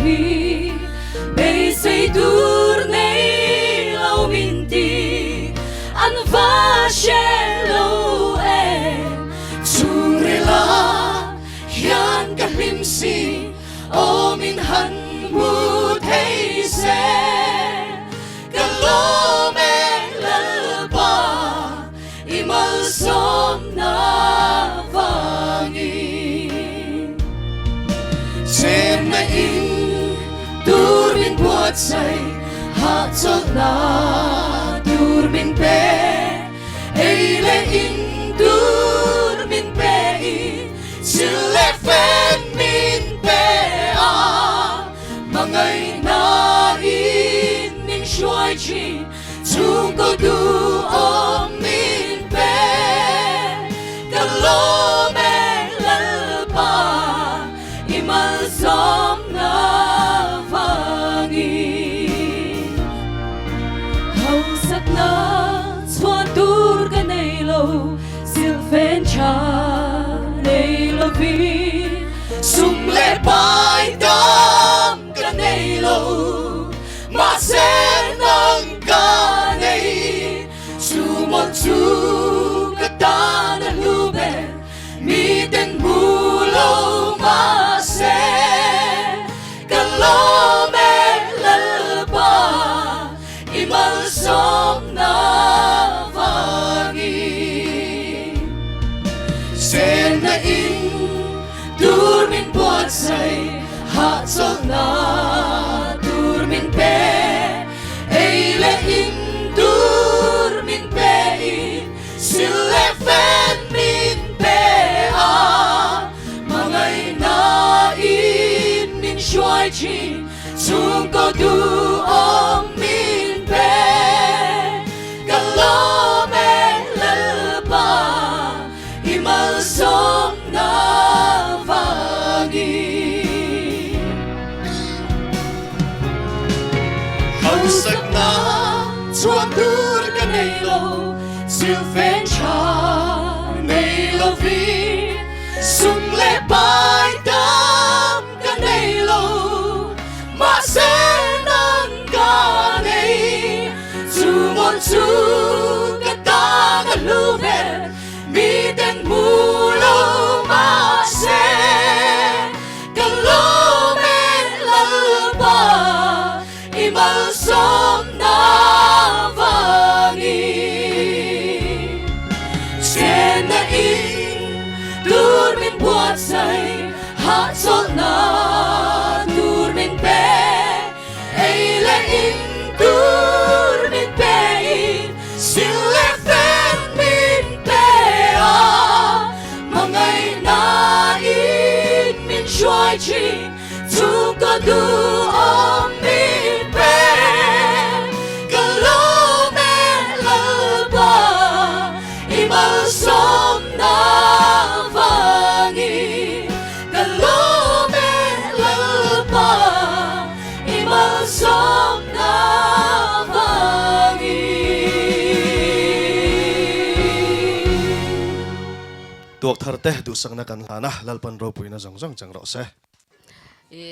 hi bây xây dur nei lâu minti an va she lâu em chung rela hian ka himsi o min han mu thei se ka lo me lal pa imal som na vangi xem na in dur min buat say ha chok na dur min pe ei le in dur min pe i sil le fen min pe a mangai na in min shuai chi chung ko du om min pe ka lo me lal pa imal som na vangi hau sak na chuan tur ka nei lo sil fen cha nei lo vi sum le pai dam ka nei lo ma se nang ka nei su mon chu ka ta na lu be mi ten mu lo ma se ka lo me lal pa imal som na vangi sen na in dur min buat say ha chok na dur min pe ei le in dur min pe in sil le fen min pe a mangai na in min shuai chi chung ko du om min pe ka lo me lal pa imal som na vangi hau sak na chuan dur ka nei lo sil fen cha nei lo vi sum le pai dam ka nei lo ma se nang ka nei chu mon chu ka ta ka lu ve mi ten mu lo ma se ka lo me lal pa imal som na vangi sen na in dur min buat say ha chok na dur min pe ei le in dur min pe in sil le fen min pe a mangai na in min shuai chi chung ko du om min pe ka lo me lal pa imal som na vangi ka lo me lal pa imal som na vangi tuak thar te du sang na kan hlana lalpan ro puina zong zong chang ro se